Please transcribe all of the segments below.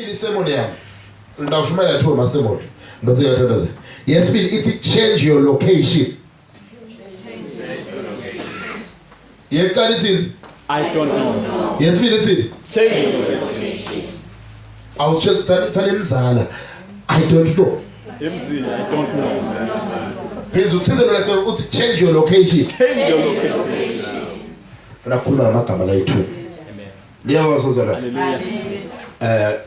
Yesibili isemoni yami. Ndawushumela thu masemoni. Ngase yathandaza. Yesibili ithi change your location. Yekani ithi I don't know. Yesibili ithi Change your location. awutshelani emzala. I don't know. MZ, I don't know. Phezulu uthizelo lakho uthi change your location. Change your location. Nakhuluma amagama la yithi. Amen. Liyawazozela. Hallelujah.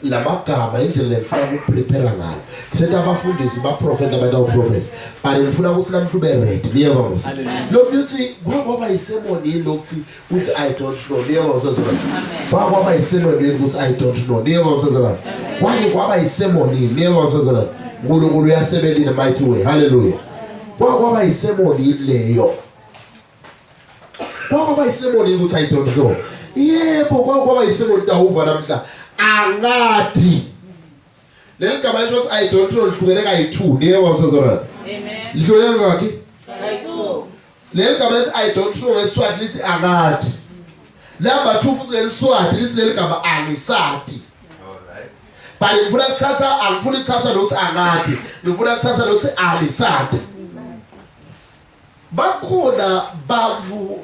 La magama indlela ngifuna ukuprepare ngayo. Senta abafundisi baprofeta abaprofeta. Bani ngifuna ukuthi namhla ube ready. Liyabonga. Lo music kwaba isemonini lokuthi uthi I don't know. Liyabonga. Kwaba isemonini ukuthi I don't know. Liyabonga. Kwaba isemonini. Liyabonga. uNkulunkulu uyasebenza in a mighty way. Hallelujah. Kwaba isemonini leyo. Kwaba isemonini ukuthi I don't know. Yebo kwaba isemonini dawuva namhla. Angati leligama lithi I don't know lihlukene kayi2 liyabonga. Amen. Lihlukene ngakhi? Kayi2. Leligama lithi I don't know ngeSwati lithi angati. Number 2 futhi ngeSwati lithi leligama angisati. Alright. Bali ngifuna ukuthatha angifuni ukuthatha lokuthi angati. Ngifuna ukuthatha lokuthi angisati.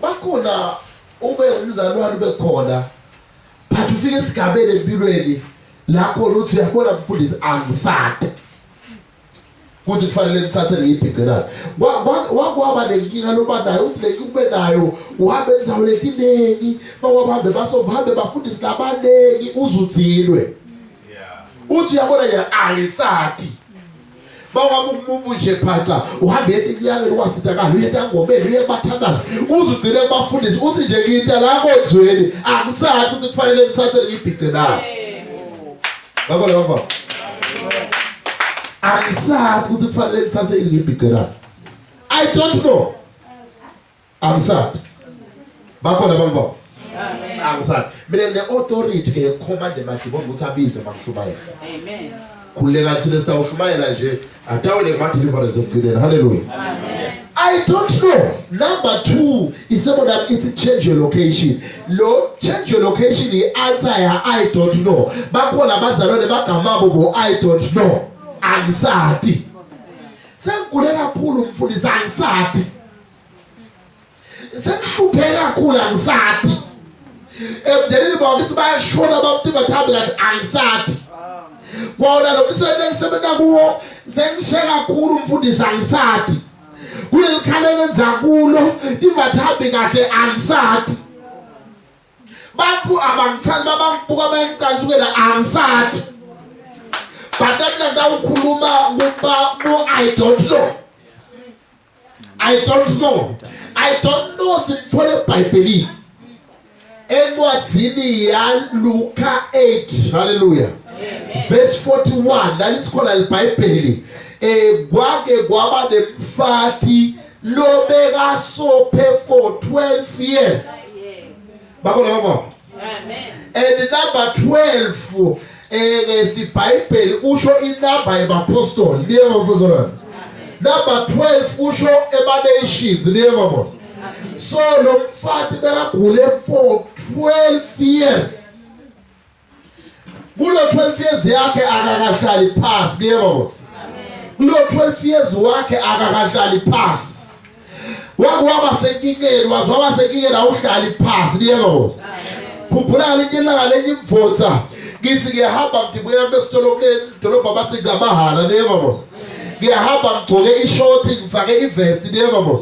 Bakhona ube umzalwane bekhona. But ufike esigabeni empilweni lakho lokuthi uyabona mfundisi angisade kuthi kufanele ngithathe ngiyibhekela wakwaba lenkinga loba nayo uthi lenkinga ube nayo uhambe enzawo lekinengi bawahambe basohambe bafundisi labanengi uzuthilwe uthi uyabona ya angisadi bawamumuntu nje phatha uhambe etinyake lokwasidakala uyeta ngomeni uyebathandaza uzugcine bafundisi uthi nje ngita la konzweni angisadi ukuthi kufanele ngithathe ngiyibhicela baba baba angisadi ukuthi kufanele ngithathe ngiyibhicela I don't know angisadi bakhona baba amen angisadi mina ne authority ke command emadibonga ukuthi abize mangishumayela amen kuleka thina sitawushumayela nje atawule ma deliverance ekugcineni. Hallelujah. Amen. I don't know. Number 2 isebona ithi change your location. Lo change your location the answer ya I don't know. Bakhona abazalwane bagamabo bo I don't know. Angisati. Sengikule kakhulu umfundisi angisati. Sengihlupheka kakhulu angisati. Emdeleni bakithi bayashona babuthi bathambe ngathi angisati. Wona lo msebenzi engisebenza kuwo sengishe kakhulu umfundisi angisati kulelikhale engenza kulo ivathambi kahle angisati bafu abangithathi babangibuka bayicasukela angisati batamla ndawukhuluma kuba I don't know simthole eBhayibhelini encwadini ya Luka 8. Hallelujah. Verse 41 la litsikhola iBhayibheli kwake kwaba nemfati lobeka sophe for 12 years bakona baba amen and number 12 ngesibhayibheli usho inamba yabapostoli liyabona number 12 usho emanations liyabona so lo mfati bekagule for 12 years kulo 12 years yakhe akakahlali phansi liyabona kulo 12 years wakhe akakahlali phansi wakwaba senkingeni wazwaba senkingeni awuhlali phansi liyabona khumbula lingelanga lenye imvotsa ngithi ngiyahamba ngidibukela besitolobeni dolobha bathi ngamahala liyabona ngiyahamba ngigcoke ishort ngifake ivest liyabona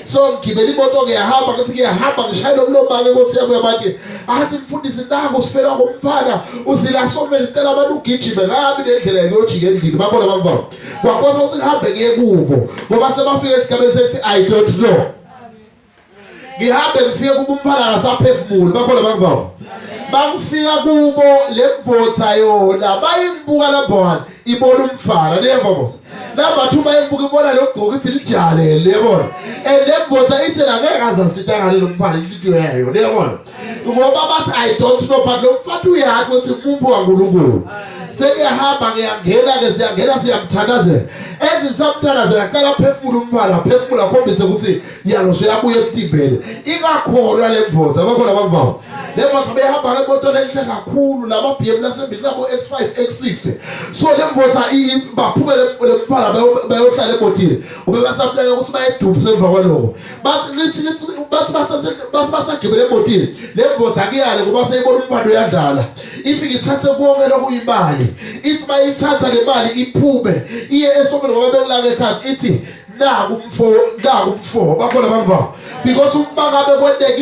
so ngibeli imoto ngiyahamba ngithi ngiyahamba ngishayela umlomake Nkosi yami yabantu athi mfundisi nangu sifela ngomfana uzila somele sicela abantu ugijime ngabi nendlela yojike endlini babona bamba kwaNkosi ukuthi ngihambe ngiye kubo ngoba sebafika esigabeni sethi I don't know ngihambe ngifike kubo umfana akasaphefumuli bakhona bangibamba bangifika kubo lemvotha yona bayimbuka lapho ibona umfana liyabona number 2 bayimbuka ibona lokugcoka ukuthi lijale liyabona lemvotha ithi la ngeke azasitangale lo mfana inhliziyo yayo liyabona ngoba bathi I don't know but lo mfana uyathi ukuthi umuntu kaNkulunkulu sekuyahamba ngiyangena-ke siyamthandazela ezisamthandazela cala phefumula umfana phefumula akhombise ukuthi yalo seyabuya emtimbeni ingakholwa le mvoza bakhona bambawo le mvoza beyihamba ngemoto lenhle kakhulu nama-BM lasembili nabo X5 X6 so le mvoza baphume le mfana bayohlala emotini ube basaplana ukuthi bayedubise emva kwaloko bathi basagibele emotini le mvoza kuyale ngoba seyibona umfana uyadlala ifike ithathe konke lokuyimali ithi bayithatha le mali iphume iye esomeni ngoba bekulaka ekhaya ithi naku umfo bakhona bamva because bangabe kwendeka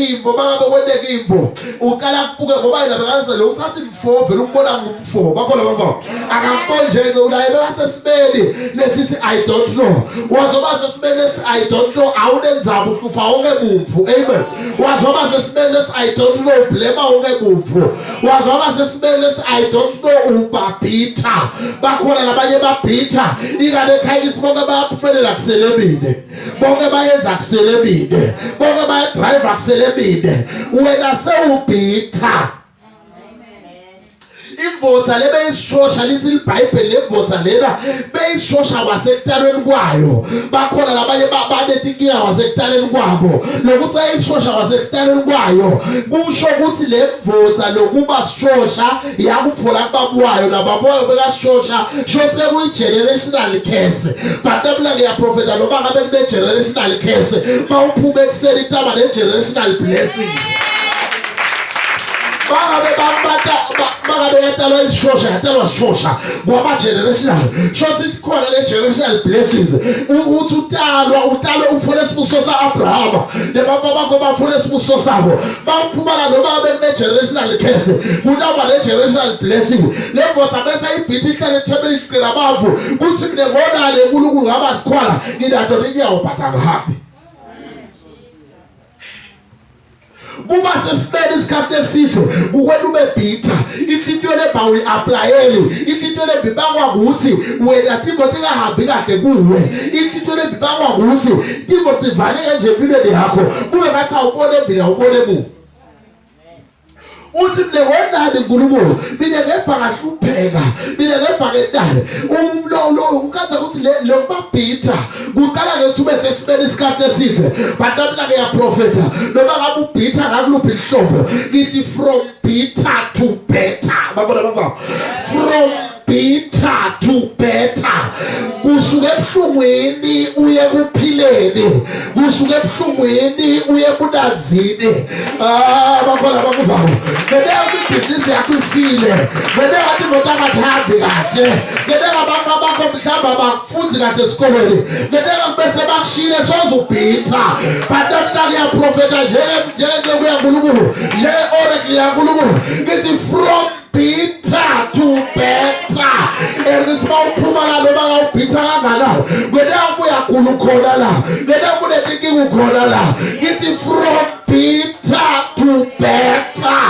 imvo uqala kubuke ngoba yena bekanze lo uthatha imfo vele umbona ngumfo bakhona bamva akambonjeke ulaye basesibeni lesithi I don't know wazoba sesibeni lesi I don't know awunenzaba uhlupha wonke mumfu amen wazoba sesibeni lesi I don't know blema wonke mumfu wazoba sesibeni lesi I don't know ubabhitha bakhona nabanye babhitha ingane ekhaya ithi bonke bayaphumelela kusele bonke bayenza kuselebide bonke bayadrive kuselebide wena sewubhitha imvotha le beyishosha lithi iBhayibheli lemvotha lena beyishosha wasekutalweni kwayo bakhona labanye banetinkinga wasekutalweni kwabo lokuthi ayishosha wasekutalweni kwayo kusho ukuthi le mvotha lokuba shosha yakuphola kubabuwayo nababuwayo bekashosha shothi bekuyi-generational curse but nabula ngiyaprofeta noma ngabe kune-generational curse mawuphume ekuseni itaba ne-generational blessings bangabe yatalwa isishosha yatalwa sishosha ngwama-generational shothi sikhona le-generational blessings uthi utalwe uphole esibuso sa-abrahama nebaba bakho bafole esibuso sakho bawuphumana noma abe kune-generational curse kutaba ne-generational blessing le mvosa bese ibhithi ihlale ethebeni icela bavu kuthi mine ngonale unkulunkulu ngabasikhwala nginadona inyawo but angihambi kuba sesibeni isikhathi esithe ukwena ubebhitha inhlitiyo lebhawu i-aplayeli inhlitiyo lebhibangwa ukuthi wena Timothy ingahambi kahle kuwe inhlitiyo lebhibangwa ukuthi Timothy valeke nje empilweni yakho kube ngathi awubone mbili awubone muva uthi mine wendani nkulunkulu mine ngeva ngahlupheka mine ngeva ngentale ukaza ukuthi lokubabhitha kuqala ngethi ube sesibeni isikhathi esithe but namla ngiyaprofetha noma ngabe ubhitha ngakuluphi ihlobo ngithi from bitter to better babona baba from bitter to better kusuke ebuhlungweni uye kuphileni kusuke ebuhlungweni uye kunanzini bakhona bakuvayo ngedeka kwibhizinisi yakho ifile ngedeka athi imoto angathambi kahle ngedeka abantu abakho mhlawumbe abakufunzi kahle esikolweni ngedeka bese bakushile sozubhitha but namhla kuyaprofetha njengekuya nkulunkulu njenge-oracle yankulunkulu ngithi from bitter to better ngithi bawuphuma la noma ngawubhitha kanganani ngedeka uyagula ukhona la ngedeka unetinkinga ukhona la ngithi from bitter to better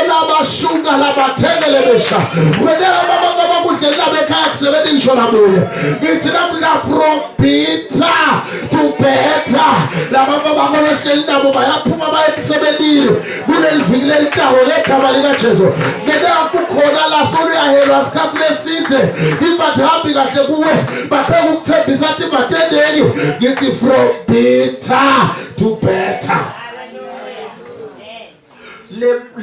labashunga labathengele besha ngedeka babakudlela bekhaya kusebenza isho nabuye ngithi namhla from bitter to better labamba bakhona ehleli nabo bayaphuma baye emsebenzini kuleli viki lelitawo ngegama likaJesu ngedeka kukhona la soluyahelwa isikhathi lesithe ingathambi kahle kuwe bapheka ukuthembisa athi batendeki ngithi from bitter to better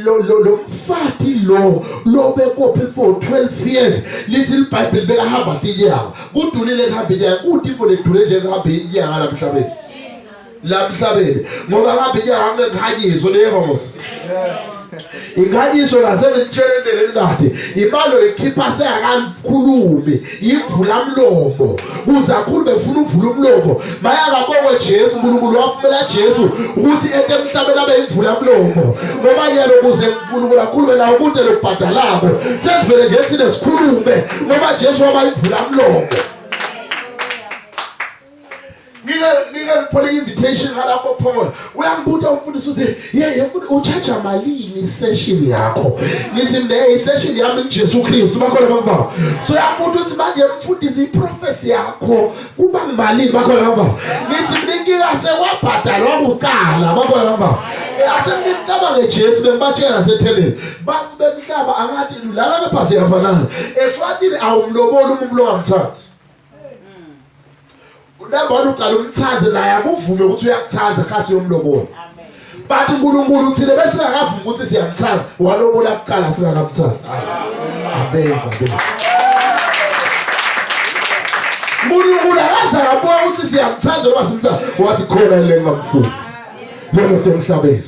lo mfati lo bekophe for 12 years lithi iBhayibheli bekahamba tinyanga kudulile kuhamba inyanga kuTimbo ledule nje kuhamba inyanga la emhlabeni ngoba kuhamba inyanga ngekhanyiso leyomosi inganyisho ngasemtshelendeni kade imalo ikhipha seyakalikhulumi imvula mlomo kuze akhulume ufuna uvula umlomo bayakabonga Jesu uNkulunkulu wafumela Jesu ukuthi ete emhlabeni abe imvula mlomo ngoba nyalo kuze uNkulunkulu akhulume nawo umuntu lokubhadalako sesivele nje sine sikhulume ngoba Jesu waba imvula mlomo ngifole invitation ngalapho phela uyangibuza umfundisi uthi yeye uchaja malini session yakho ngithi le session yami kuJesu Kristu bakhona baba so yabuza ukuthi manje mfundisi prophecy yakho kuba malini bakhona baba ngithi ninkinga sekwabhadalwa ukuqala bakhona baba Asengicabange Jesu bengibatshela nasetheleni bantu bemhlaba angathi lala kephasi yafanana eswatini awumlobola umuntu lo ngamthatha unambona uqala umthathe naye akuvume ukuthi uyakuthatha khathi yomlobola but uNkulunkulu uthile bese akavuma ukuthi siyamthatha walobola kuqala singakamthatha amen uNkulunkulu akazabona ukuthi siyamthatha noma simthatha wathi khona le ngamfuna lokho emhlabeni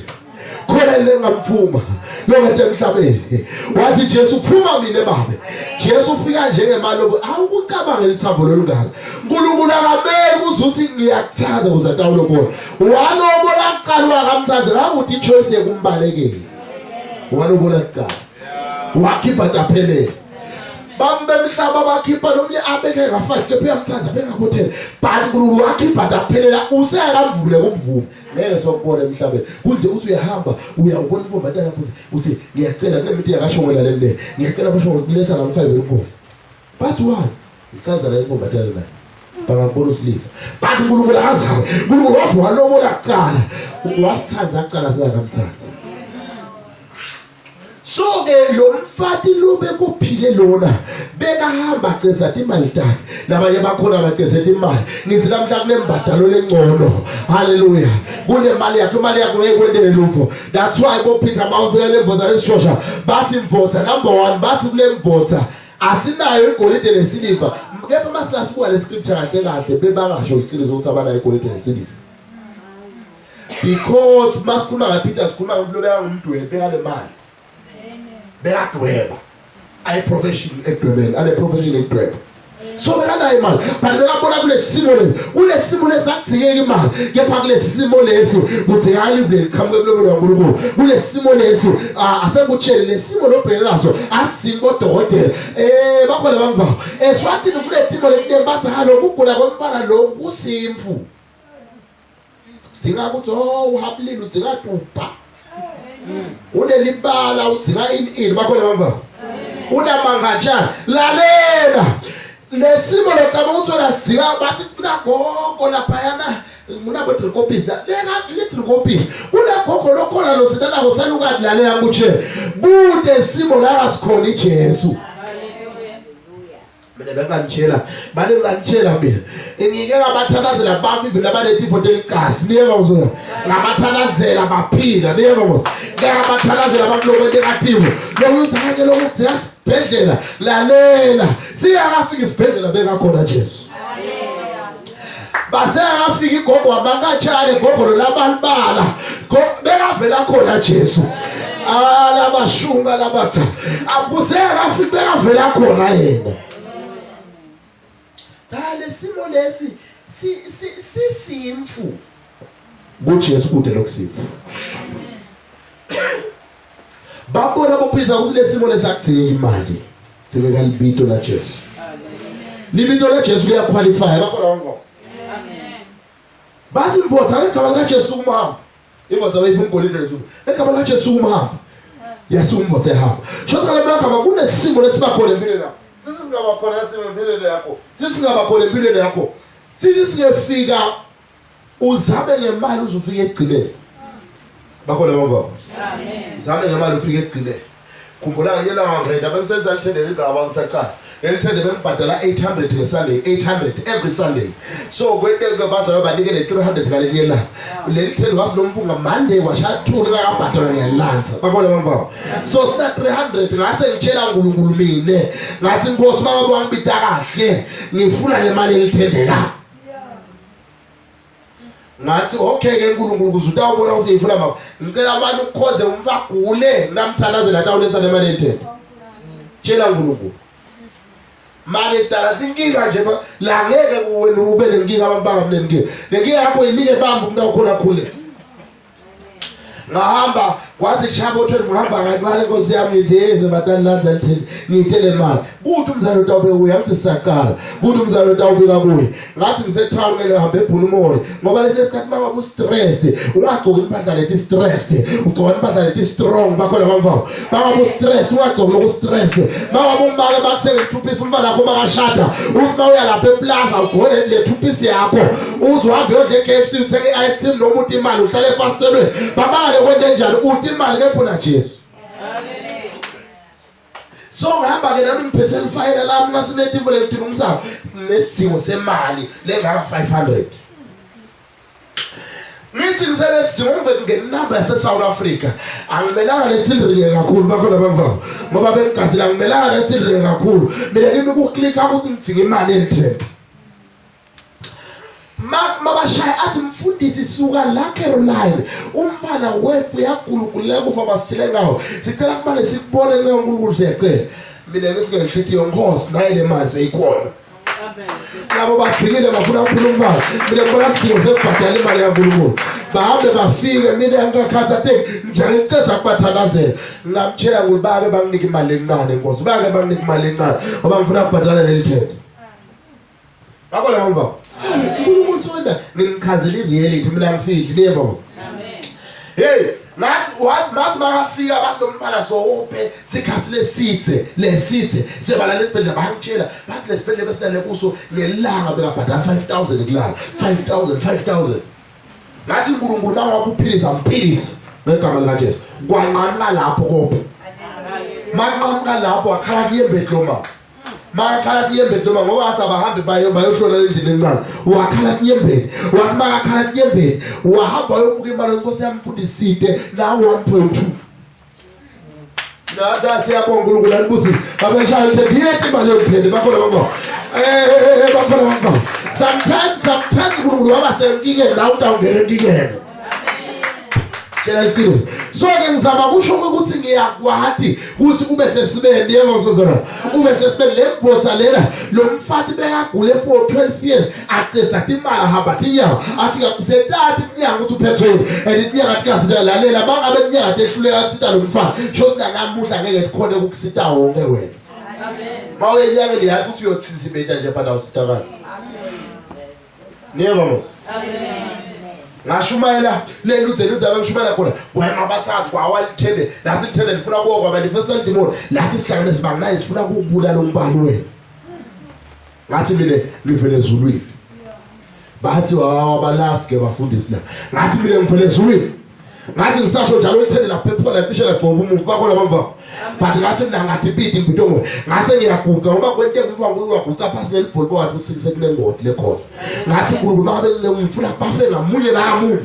khona le ngamfuma lokho emhlabeni wathi Jesu kuphuma mina babe Jesu ufika njengemali awukucabanga lithambo lolungaka uNkulunkulu akameli uzuthi ngiyakuthanda uzatawulobola walobola kuqala akamthatha ngakuthi ichoice yekumbalekela walobola kuqala wakhipha taphelele bami bemhlaba bakhipha nomnye abeke ngafathi kephi yamthatha bengakuthela but uNkulunkulu wakhipha taphelela usekamvule kumvumo ngeke sokubona emhlabeni kuze uthi uyahamba uyawubona imfombata yakho uthi ngiyacela kuleminto yakashongela le ngiyacela basho kuletha ngamfa wenkomo but why ithatha le imfombata la bangabona usilipha but uNkulunkulu akazayo uNkulunkulu wafu walobola kuqala wasithatha aqala singakamthatha so lo mfati lo bekuphile lona bekahamba cenza imali takhe labanye bakhona bacenza imali ngithi namhla kunembadalo lengcono haleluya kunemali yakhe imali yakhe uyekwendele lokho that's why bo Peter mawufika lemvotha lesishosha bathi mvotha number 1 bathi kule mvotha asinayo igolide lesiliva kepha masikasibuka le scripture kahle kahle bebangasho iqiniso ukuthi abanayo igolide lesiliva because masikhuluma ngaPeter sikhuluma ngomuntu lobeka ngumdwebe ngale mali bekadweba ayi profession edwebeni ane profession edweba so bekanayo imali but bekabona kule simo lesakudzingeka imali kepha kule simo lesi kudzingeka livele liqhamuke kulobelo kaNkulunkulu kule simo lesi asekutshele le simo lobhekene naso asingo dokotela bakhona bamva eswatini kule timo lebathi halokhu ukugula komfana lo kusimfu singakuthi uhaphilile udzingatupa unelibala udzinga ini bakhona bamva unamangatshana lalela lesimo lokaba uthola sika bathi kunagogo laphayana munabo tricopis la le tricopis unagogo lokhona lo sitana kosalukati lalela kutshe bude simo la asikhona iJesu mina bengantshela mina ngike ngabathandazela bami ivela abanetifo deligasi niyeva uzona ngabathandazela baphila niyeva ngoba ngabathandazela abantu lokwentekativo lokuthi ngeke lokuthi yasibhedlela lalela siyakafika isibhedlela bekakhona Jesu base akafika igogo wabangatshane gogo labalibala bekavela khona Jesu labashunga labatha akuse akafika bekavela khona yena Dale simo lesi simfu kuJesu kude lokusifu babona bophisa ukuthi lesimo lesakuthike imali sibeka libito la Jesu libito la Jesu liyaqualify bakhona wonke amen bathi mvotha ngegama lika Jesu umhamba imvotha bayifuna ugolide lethu ngegama lika Jesu umhamba Yesu umvotha ehamba shothi ngale magama kunesimo lesibakhona empilweni lapho singabakhona empilweni yakho singabakhona empilweni yakho sithi singefika uzabe ngemali uzufika egcineni bakhona baba amen uzabe ngemali ufika egcineni khumbula ngiyela ngreda bengisenza lithendele ingaba ngisaqala elithende bengibhadala 800 ngeSunday 800 every Sunday so kwenteke bazayo banikele 300 ngale la leli thende wasilomfunga Monday washathula ngabhadala ngelanza bakhona baba so sina 300 ngase ngitshela uNkulunkulu mine ngathi Nkosi mama wangibita kahle ngifuna le mali elithende la ngathi okay ke uNkulunkulu kuzutawubona ukuthi ngifuna mama ngicela abantu ukukhoze umfagule namthandazela tawuletha le mali elithende tshela uNkulunkulu manje dala inkinga nje la ngeke wena ube nenkinga abantu bangamnenkinga lenkinga yakho inike bamba umuntu okhona khule ngahamba kwathi kushaya u-12 ngihamba kancane Nkosi yami ngithi yenze batani lanza lithini ngiyitele imali kuthi umzali uTawube uya ngithi siyaqala kuthi umzali uTawube kakuye ngathi ngisetown ngeke hambe eBhulumori ngoba lesikhathi mangabe u-stressed ungagcoki impahla leti stressed ugcoka impahla leti strong bakhona bamvayo mangabe u-stressed ungagcoki lokhu stressed mangabe umbake bakuthenge i-2-piece umntwana wakho makashada uthi mawuya lapha eplaza ugcole le 2-piece yakho uze uhambe uyodla e-KFC uthenge i-ice cream noma uthi imali uhlale efastelweni bamangale kwento enjalo uthi imali kepho na Jesu. So ngihamba ke nami ngiphethe ifayela lami ngathi netivule ngidingumsako nesimo semali lengaka 500 ngithi ngiselesimo ngivele ngenamba yase South Africa angimelanga lethilringe kakhulu bakhona bamva ngoba bengigathi la ngimelanga lethilringe kakhulu mina kimi ukuklikha ukuthi ngidinga imali elithemba mabashaya athi mfundisi suka la Caroline umfana wethu yagulugulela kufa basithile ngawo sicela kumane sikubone ngeNkulunkulu siyacela mina ngithi ngishithi yonkosi naye le mali seyikhona labo bathikile bafuna ukuphila umbala mina ngibona sidingo sekubhadala imali kaNkulunkulu bahambe bafike mina ngikakhatha njani ngicela ukubathandazela ngamtshela ukuthi bake banginike imali encane Nkosi bake banginike imali encane ngoba ngifuna ukubhadala leli thenda bakona mamba uNkulunkulu sonda ngikhazela ireality mina ngifihli niyeva mos hey wathi makafika basomfana soophe sikhathi lesithe sebala lesibhedlela bangitshela bathi lesibhedlela besilale kuso ngelanga bekabhadala 5000 kulala 5000 ngathi uNkulunkulu mawabuphilisa mphilisa ngegama lika Jesu kwanqanqa lapho kopho manqanqa lapho akhala kuyembedloma makhala kuyembedloma ngoba athi abahambe bayohlola endlini encane wakhala kuyembedi wathi makakhala kuyembedi wahamba yobuka imali Nkosi yami mfundisite na 1.2 naza siyabonga uNkulunkulu alibusi abeshaya ukuthi yeti imali yokuthenda bakhona bamba bakhona bamba sometimes uNkulunkulu wabasenkingeni la utawungena enkingeni so ke ngizama kusho ukuthi ngiyakwathi ukuthi kube sesibeni yebo sozona kube sesibeni lemvotha lela lo mfati bekagule for 12 years aqedza imali ahamba tinyawo afika kusethatha inyanga ukuthi uphethwe and inyanga tikasida lalela bangabe inyanga tehluleka kusita lo mfati sho singanamuhla ngeke dikhona ukusita wonke wena amen mawe inyanga liyathi ukuthi uyothinzimeta nje phana usita kana niyebo mos amen ngashumayela leluzeni izabe ngishumayela khona wema bathathu kwawalithende lasi lithende lifuna kuwa manifestal demon lathi sihlangene sibangina sifuna ukubulala umbani wena ngathi mina ngivele ezulwini bathi wabalaske bafundisi la ngathi mina ngivele ezulwini ngathi ngisasho njalo lithende la phepho la fishela Job umuntu bakhona bamva but ngathi mina ngathi bidi impidongo ngase ngiyaguqa ngoba kwente ngimva ukuguqa phansi ngelivoli bathi uthi sekule ngoti lekhona ngathi uNkulunkulu babe ngifuna bafe ngamunye namunye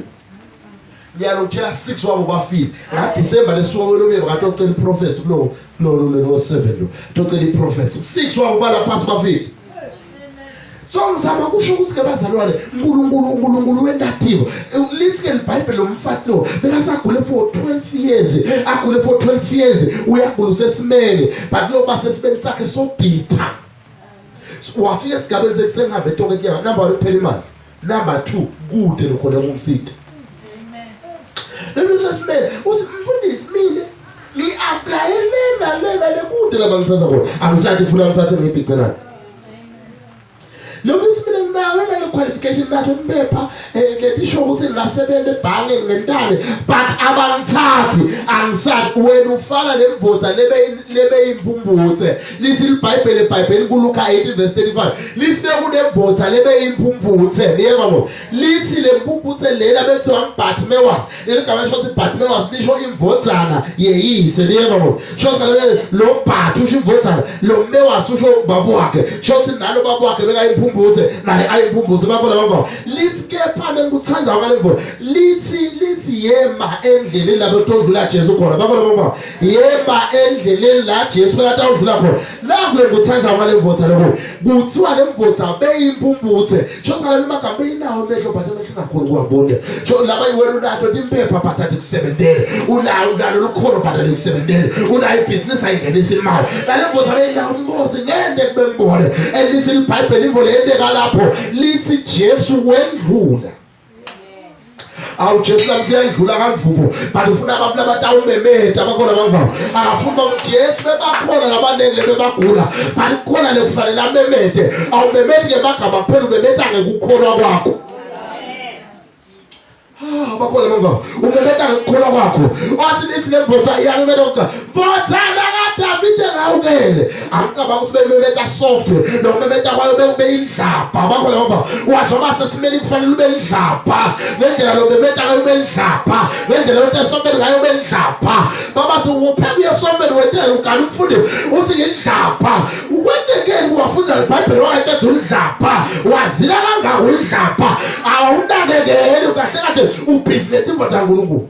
ngiyalokutshela 6 wabo bafile ngaDisemba lesuka kwelombe bakatocela iprofesi lo 7 lo tocela iprofesi 6 wabo bala phansi bafile so ngizama kusho ukuthi ke bazalwane uNkulunkulu wendathiwe lithi ke iBhayibheli lomfati lo bekasagule for 12 years agule for 12 years uyagula usesimene but lo basesimene sakhe so bitter wafika esigabeni sesengabe tonke inyanga number 1 phela imali number 2 kude lokhona ngumsida lesesimene uthi mfundisi mina ngi-apply lena lekude labangisaza khona angishathi ufuna ngithathe ngibhicana lokhu simile nginawe le qualification natho impepha letisho ukuthi ngasebenza ebhange ngentane but abangithathi angisathi wena ufaka lemvotha lebe impumbuthe lithi iBhayibheli kuLuka 8:35 lithi bekunemvotha lebe impumbuthe niyeba ngo lithi lempumbuthe lela bethi wamBhathimewas leligama lisho ukuthi Bhathimewas lisho imvodzana yeyise niyeba ngo shoza lo Bhathi usho imvodzana lo Mewas usho babu wakhe shothi nalo babu wakhe beka impumbuthe naye ayimpumbuthe bakhona baba lithi kepha lenguthanza ngalevo lithi yema endleleni lapho todlula Jesu khona bakhona baba yema endleleni la Jesu bekade udlula khona lapho lenguthanza ngalevotha lokho kuthiwa lemvotha beyimpumbuthe shoza la magama beyinawo mehlo but amehlo ngakhona kuwabona so laba iwena unato impepha but adikusebenzele unalo lukhona but adikusebenzele unayo business ayingenisa imali lemvotha beyinawo inkosi ngende kubembone elithi iBhayibheli ivole lapho lithi Jesu wendlula awu Jesu lami kuyadlula kamvuko but ufuna abantu abatawumemeta abakhona bangaba akafuna ukuthi Jesu bebakhona labanenge bebagula but khona lekufanele amemete awumemeti ke magama phela umemeta ngekukholwa kwakho abakhona bangaba umemeta ngekukholwa kwakho wathi ifile votha iyamemeta ukuthi votha David ngawukele angicabanga ukuthi bememeta soft nomemeta kwayo beyindlapha abakhona bangaba wathi abasesimeli kufanele ube indlapha ngendlela nomemeta ngayo ube indlapha ngendlela lotesombeni ngayo ube indlapha babathi uphela yesombeni wetela ukani umfundi uthi ngindlapha ukwendekeni wafunda iBhayibheli wayekethe udlapha wazila kangaka udlapha awunakekeli kahle kahle ubhizi letimvo taNkulunkulu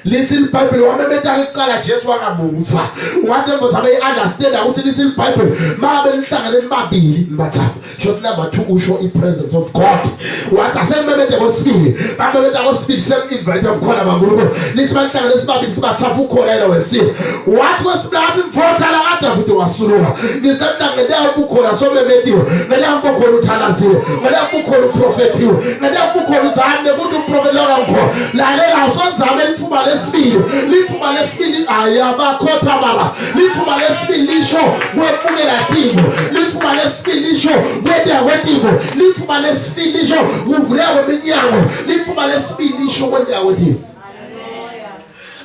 little Bible wamemeta icala Jesu wangamuva ungathi mfowethu abe understand ukuthi little Bible mabe lihlangane babili bathathu just number 2 usho ipresence of God wathi asememete kwesibili bamemeta kwesibili sem invite umkhona baNkulunkulu lithi bahlangane sibabili sibathathu ukhona yena wesibili wathi kwesibili mfowethu ala kaDavid wasuluka ngisemhlanga ngeke ubukhona somemetiwe ngeke ubukhona uthalaziwe ngeke ubukhona uprofetiwe ngeke ubukhona uzane ukuthi uprofeti lokho lalela usozame lifuba lesibili lifuba lesibili ayabakhotha bala lifuba lesibili lisho kwepukela tivo lifuba lesibili lisho kwenda kwetivo lifuba lesibili lisho uvuleko minyango lifuba lesibili lisho kwenda kwetivo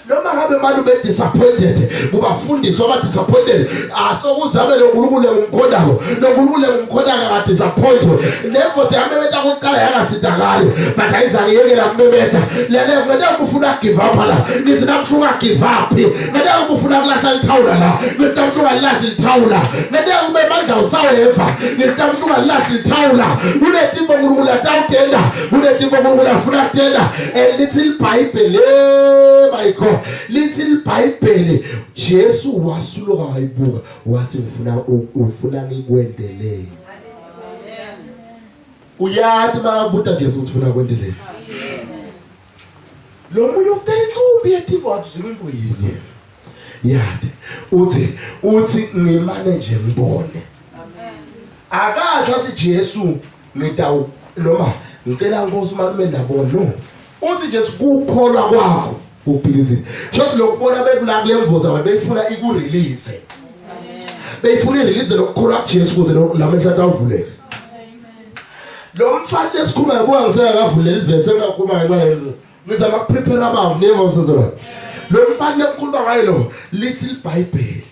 noma ngabe abantu be disappointed kubafundiswa aba disappointed asokuzame loNkulunkulu ngumkhodayo noNkulunkulu ngumkhodayo ka disappoint nevo siyamemeta kuqala yakasitakali but ayizakiyekela kumemeta lele ngeke ukufuna give up la ngithi namhluka give up ngeke ukufuna kulahla lithawula la ngithi namhluka lahla lithawula ngeke ube mandla usaweva ngithi namhluka lahla lithawula unetimbo uNkulunkulu atawutenda unetimbo uNkulunkulu afuna kutenda a little Bible my God little Bible Jesu wasuluka wayibuka wathi ufuna ngikwendelele uyathi mabuta Jesu ufuna kwendelele lo munye uthengcumbi yetivo wathi zimvu yini yathi uthi ngimane nje ngibone akasho athi Jesu ngitawu noma ngicela Nkosi uma kumele ndabona no uthi Jesu kukholwa kwakho uphilizile shothi lokubona bekulaka lemvuza wabefuna ikurelease beyifuna irelease lokukholwa kuJesu kuze lamehla atavuleke lo mfana lesikhuluma yabona ngisengakavulela ivesi engakhuluma ngayo ngizama ukuprepare abavu nemo sizona lo mfana lekhuluma ngayo lo little Bible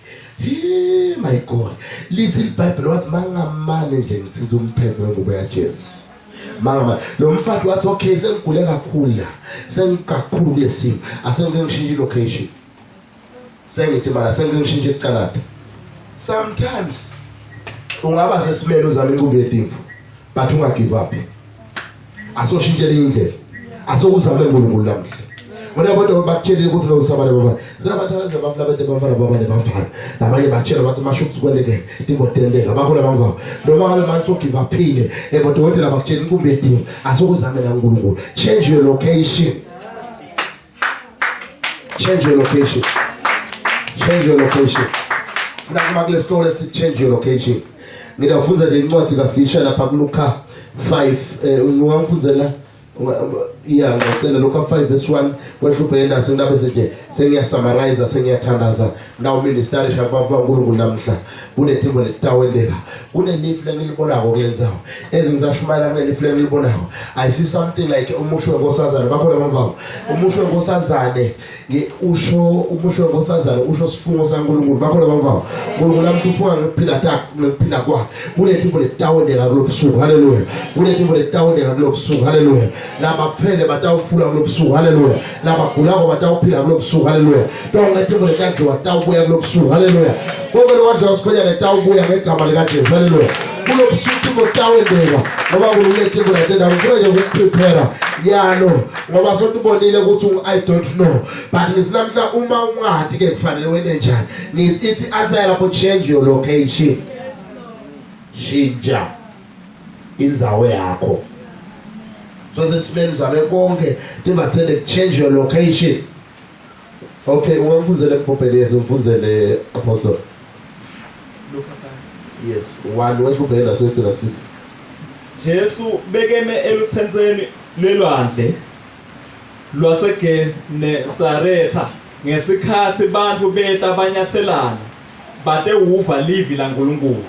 my God little Bible wathi mangamane nje ngithinta umphefo ngoba yaJesu mama lo mfati wathi okay sengigule kakhulu la sengikakhulu kulesimo asengeke ngishintshe location sengithi mara sengeke ngishintshe eCanada sometimes ungaba sesimelo uzama incube yetimfu but unga give up asoshintshele indlela asokuzama uNkulunkulu namhla bona abantu bakutshela ukuthi ngawusabale baba silabathala zabafla bade bafana baba nebamfana nabanye batshela bathi mashukutsi kwendeke timotendeka bakhona bangaba noma ngabe manje so give up ile ebodokotela bakutshela inkumbi yedingo asokuzame na uNkulunkulu change your location change your location change your location funa kuma kule story si change your location ngidafunza nje incwadi kaFisher lapha kuLuka 5 ungiwamfunzela yeah ngicela Luka 5 verse 1 kwehluphela senginabe nje sengiya summarize sengiyathandaza nawo ministry shabafa uNkulunkulu namhla kunetimbo letaweleka kunelifle ngilibonako kulenzawo ezingisashumayela kunelifle ngilibonako I see something like umusho wenkosazana bakhona bambawo umusho wenkosazane umusho wenkosazana usho sifungo saNkulunkulu bakhona bambawo uNkulunkulu amthufunga ngephila kwakhe kunetimbo letaweleka kulobusuku haleluya kunetimbo letaweleka kulobusuku haleluya labafele batawufula kulobusuku haleluya labagulako batawuphila kulobusuku haleluya dongetimbo letadliwa tawubuya kulobusuku haleluya konke lokwadliwa sikhonyana tawubuya ngegama likaJesu haleluya kulobusuku botawendeka ngoba kuletimbo letenda ngifuna ukuprepare yalo ngoba sotubonile ukuthi I don't know but ngisinamhla uma ungathi ke kufanele wende njani ngithi answer lapho change your location shintsha indzawo yakho so sesimele zabe konke timathele change your location okay ungamfunzele mpopelezi umfunzele apostle Luka 5 yes 1 wesho phela so 36 Jesu bekeme eluthenzeni lelwandle lwaseGenesaretha ngesikhathi bantu beta banyathelana bate uva livi la nkulunkulu.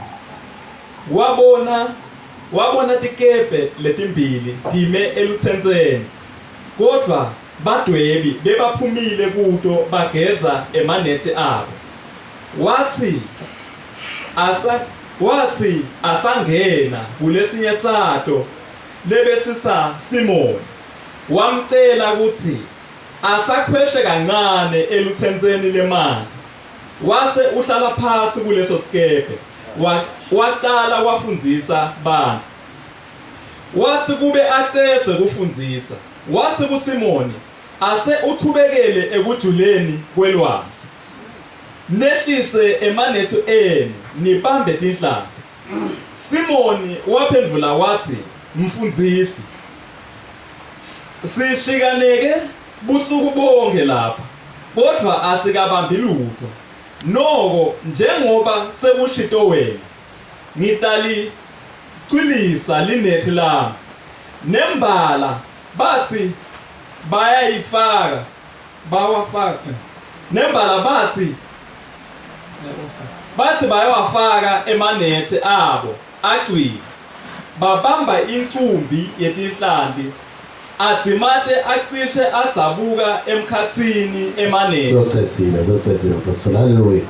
Wabona tikepe letimbili time eluthenzeni, kodwa badwebi bebaphumile kuto bageza emanethi abo. Wathi asangena kulesinye sato lebesisa Simoni, wamtshela ukuthi asakhweshe kancane eluthenzeni lemanti. Wase uhlala phasi kuleso sikepe, waqala wafundzisa bantu. Wathi kube aceze kufundzisa, wathi kuSimoni, ase uthubekele ekujuleni kwelwandle, nehlise emanethi enu nibambe tinhlanzi. Simoni waphendula wathi, mfundisi, sishikaneke busuku bonke lapha, kodwa asikabambi lutho. Noko njengoba sekushito wena, ngitali cwilisa linethi lami. Nembala bathi bayayifaka, nembala bathi bayawafaka emanethi abo acwile. Babamba incumbi yetinhlanti, adzimate acishe adzabuka emkhatsini emanethi. Sokucedzile Pastor. Hallelujah.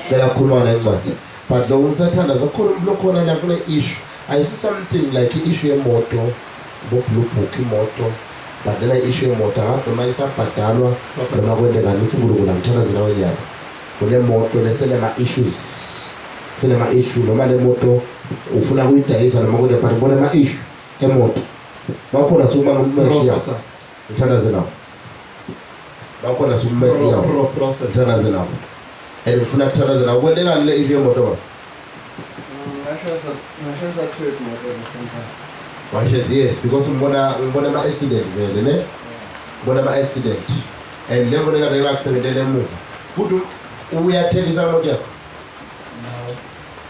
Kela khuluma nencwadi. But lo unsathanda zakhona umuntu khona la kule issue. I see something like issue yemoto, blue book imoto. But then issue yemoto hapo mayisabhadalwa noma kwendeka nisungulukula mthanda zina wanyama. Kule moto leselema issues. Selema issue noma le moto ufuna kuyidayisa noma kwende but bona ma issue emoto. Bakhona suma ngummedia. Mthanda zina. Bakhona suma ngummedia. Mthanda zina. And ufuna mthanda zina kwendeka le issue yemoto ba. Ngashenza trip moto at the same time. Washes, yes, because mbona ma accident vele ne. Mbona ma accident. And level na beba accident emuva. Kudu uyathekisa moto yakho. No.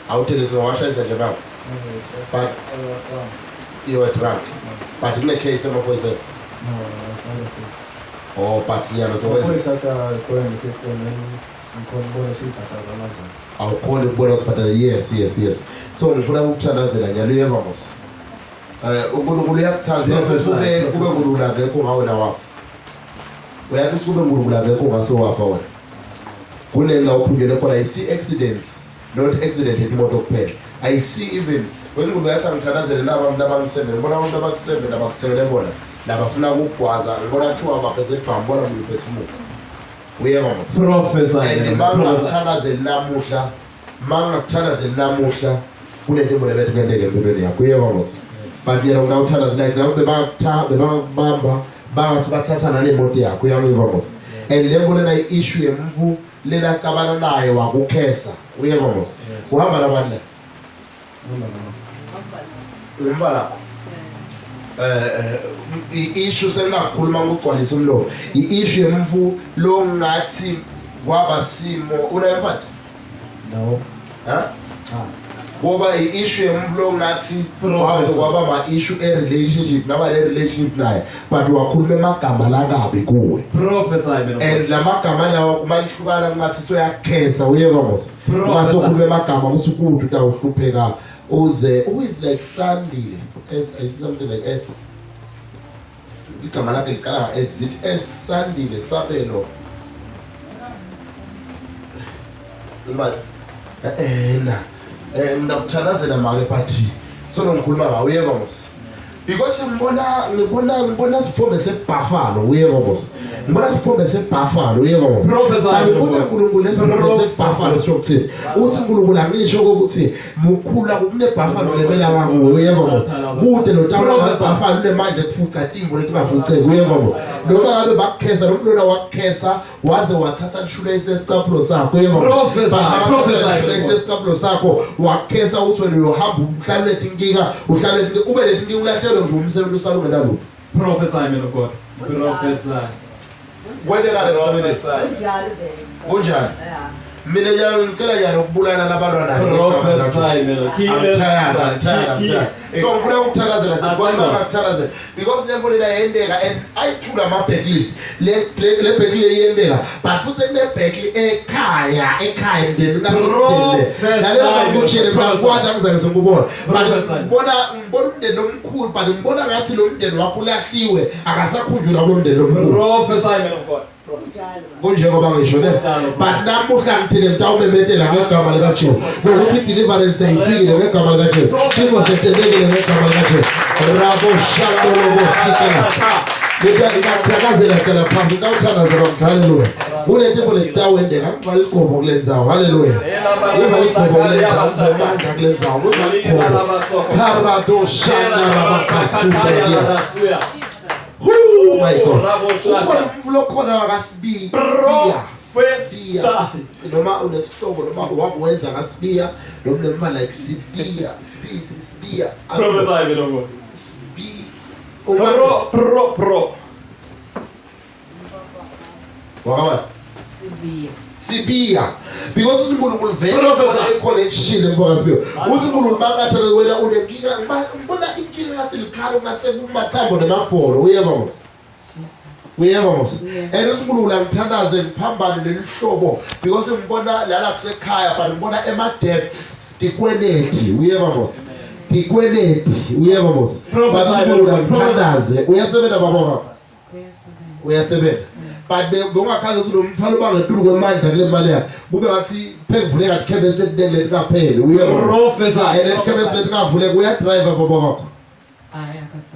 Awuthekisa washayisa nje baba. But I was drunk. you were drunk. But kule case emaphoyisa. No, that's not the case. Oh, but nyama so Kwa wena. sata kwa ngifike ngikhombona siphatha manje. Awukhona ukubona usiphatha. Yes. So ngifuna ukuthandazela nyalo yevamos. uNkulunkulu uyakuthanda kube ngulula ngekho ngawena wafa. Uyathi kube ngulula ngekho ngaso wafa wena. Kunela uphindele khona I see accidents, not accident imoto kuphela. I see even when uNkulunkulu uyathi ngithandazele nabantu abangisebenza, ngibona abantu abakusebenza abakuthengele bona labafuna ukugwaza, ngibona thiwa abaphethe ibhamu bona ngiphethe umuntu. Uyeva mos. Professor. And mangakuthandazeli namuhla, mangakuthandazeli namuhla kunento ebona bethu kwendeke empilweni yakho. Uyeva mos. But yena ungawuthandazela like nawe bebakubamba bangathi bathatha nale moto yakho. Uyeva mos. And le mbona issue yemvu lela cabana naye wakukhesa. Uyeva mos. Uhamba nabantu la. Umbala. I-issue selinakhuluma ngokugcwalisa umlomo. I-issue yemvu lo ngathi kwaba simo unayemfata? No. Ha? Ngoba i-issue yemvu lo ngathi kwaba ma-issue e-relationship naba le-relationship naye but wakhuluma emagama lakabi kuwe. Professor. And la magama lawa kumahlukana ngathi soyakhetha. Uyeva mos. Ngathi ukhuluma emagama ukuthi ukuthi utawuhlupheka uze who is like Sandile. I see something like S. Igama lakhe liqala S. S Sandile Sabelo. Imali. Ngakuthandazela make phathi. Solo ngikhuluma ngawe. Uyeva mos. Because ngibona sifombe seBuffalo. Uyeva mos. Ngibona sifombe seBuffalo. Uyeva mos. Professor. Ngibona uNkulunkulu lesifombe seBuffalo sokuthi uthi uNkulunkulu angisho ukuthi mukhula kuneBuffalo lebela wangu. Uyeva mos. Kude lo tawo leBuffalo lemanje kufuqa timbo letingafuqeki. Uyeva mos. Noma ngabe bakukhesa nomlona wakukhesa waze wathatha ishule lesicaphulo sakho. Uyeva mos. Professor. Lesicaphulo sakho wakukhesa uthi wena uyohamba uhlale letinkinga uhlale ube letinkinga ulahlelo nje umsebenzi usalunge nalutho. Professor man of God. Professor. Wena kade Professor. kunjani? mina ngicela yana ukubulala labantwana Prophesy, mina. I'm tired. So ngifuna ukuthandazela sifuna ukuthandazela because nembo lena yendeka and ayithula ama backlist le backlist yendeka but futhi kune backlist ekhaya mndeni ungasondele lalela ngikuchele mina kwada ngizake ngikubona but ngibona umndeni omkhulu but ngibona ngathi lo mndeni wakho ulahliwe akasakhunjulwa kulo mndeni omkhulu. Prophesy, man of God. Kunjengoba ngisho ne but namuhla ngithile mntawumemetela ngegama lika Jesu ukuthi deliverance ayifikile ngegama lika Jesu ifo setendekile ngegama lika Jesu rabo shando lobo sikana ngiyakuthandazela hlala phansi ngiyakuthandazela haleluya ulethe letawendeka ngivale igqobo kulenzayo haleluya ngivale igqobo kulenzayo uzemandla kulenzayo ngivale igqobo karado shanda rabakasunda. Oh my God. Ukhona umvulo khona wakasibiya. Noma unesihlobo noma wakwenza ngasibiya noma nemali like sibiya. Prophesy, man of God. Pro. Wakawa. Sibiya. Because uSinkulunkulu vele connection emphakathini. uSinkulunkulu mangathele wena unenkinga ngibona inkinga ngathi likhalo ngathi kumathambo nemafolo uyeva mos and uSinkulunkulu angithandaze ngiphambane lelihlobo because ngibona lala kusekhaya but ngibona ema debts dikweleti uyeva mos uyeva mos but uSinkulunkulu angithandaze uyasebenza baba wakho uyasebenza but bongakhaza ukuthi lo mthwalo bangetulu kwemandla kule mali yakhe kube ngathi phekuvuleka ikhebe siletele kaphela uyebo Prophesy. ikhebe siletele kavuleka uya driver baba wakho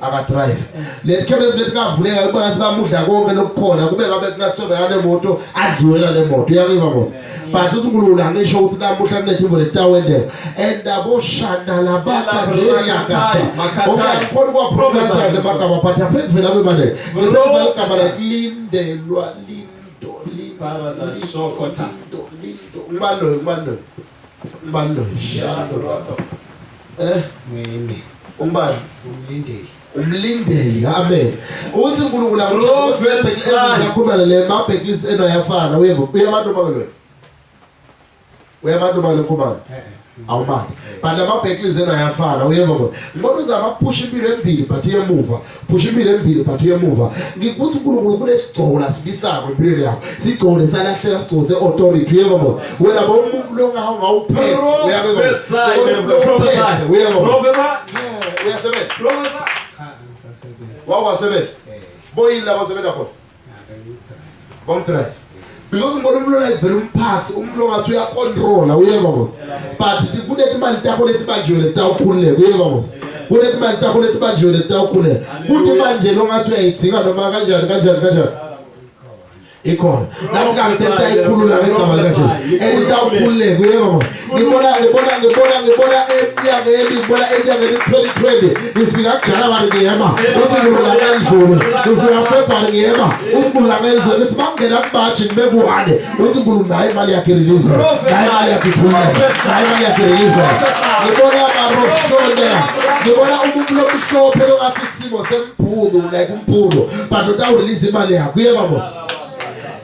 aka drive lekhebe siletele kavuleka kube ngathi bamudla konke lokukhona kube ngabe kungathi sobekane moto adliwela le moto uyakiva mos but uSinkulunkulu angisho ukuthi namuhla kunetimbo letawendeka and aboshanda labaka ndeni yakasa ongakhona kwa prophesy le magama phatha phekuvela bemane ngibona igama lakulindelwa lindo ngibalo shando umbani umlindeli amen uthi uNkulunkulu ngakhuluma le mabhekilisi enoyafana uyamantomake nkomani awumali but la mabhekilisi enoyafana uyeva ngibona uzama push impilo embili but yemuva push impilo embili but yemuva ngikuthi uNkulunkulu kunesigcobo lasibisako empilweni yakho sigcobo lesalahlela sigcobo seauthority uyeva wena bomuntu lo ngawuphethe uyasebenza wawasebenza boyini labo sebenza khona bomdrive because ngibona umuntu like vele umphathi umuntu ongathi uyacontrola uyeva but kunetimali takho letibanjiwe letawukhululeka uyeva kunetimali takho letibanjiwe letawukhululeka kuthi manje longathi uyayidzinga noma kanjani ikhona namhla ngithetha ikhulula ngegama lika Jesu elitawukhululeka uyeva ngibona enyangeni 2020 ngifika kuJanuary ngiyema uthi ngilula ngandlule ngifika February ngiyema uNkulunkulu ngandlule ngithi bangena kubaji ngibekuhane uthi uNkulunkulu naye imali yakhe release naye imali yakhe ikhulule naye imali yakhe release ngibona abaroshona ngibona umuntu lomhlophe longathi isimo semphulo like umphulo but utawurelease imali yakhe uyeva mos.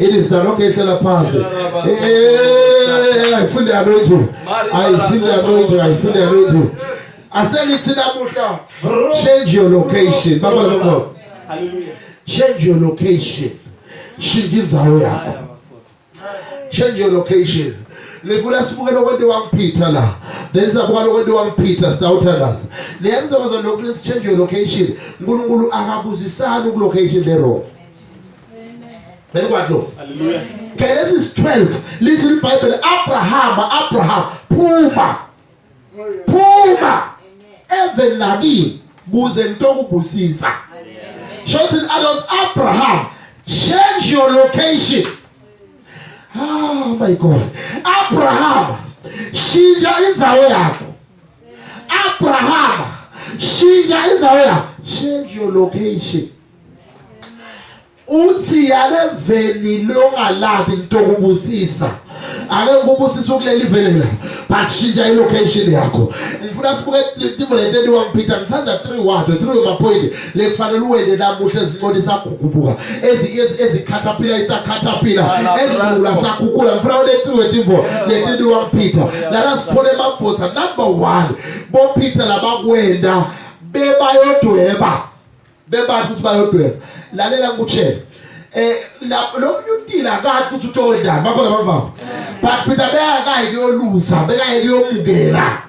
It is the okay, hlala phansi. I feel the anointing. I feel the anointing. Asengithi namuhla change your location. Baba lo. Hallelujah. Change your location. Shintsha indzawo yakho. Change your location. Lefuna sibuke lokwenziwa ngPeter la. Then sabuka lokwenziwa ngPeter sitawuthandaza. Leyenza baza lokwenza change your location. uNkulunkulu akabuzisana ku location le wrong. Hallelujah. Genesis 12, little Bible, Abraham, Puma, even Nagi, Buzentogu Busisa. Shouting adults, Abraham, change your location. Oh my God. Abraham, Shinja in Zawaya. Abraham, Shinja in Zawaya. Change your location. Uthi yale veni longaladi ntokubusisa ake ngubusisa ukuleli velela but shintsha ilocation yakho ngifuna sibuke le 31 Peter ngithatha 3 mapoint lekufanele uwende namuhla ezincodi sagugubuka ezikhathapila isakhathapila ezikula sakukula ngifuna le 31 Peter la sithole mafutha number 1 bo Peter labakwenda bebayodweba bebantu ukuthi bayodweba lalela ngikutshela lokuyutila akathi ukuthi utondana bakhona bamva but Peter bekayike yolusa bekayike yomngela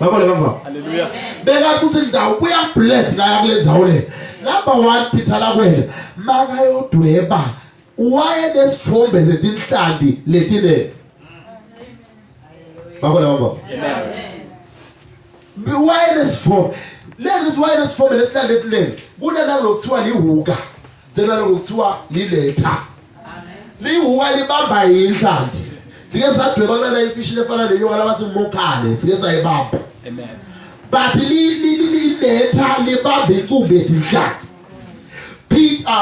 bakhona bamva Hallelujah. bekathi ukuthi ndawo kuya bless ngaya kulenzawo le number 1 Peter lakwenda makayodweba waye nesithombe zetinhlandi letine bakhona bamva wireless form lens wireless form lesihlandle ekuleni kunana lokuthiwa lihuka senana lokuthiwa liletha lihuka libamba inhlandi sike sadweba kunana ifish lefana leyo labathi mokhane sike sayibamba Amen. but liletha libamba incumbi yetinhlandi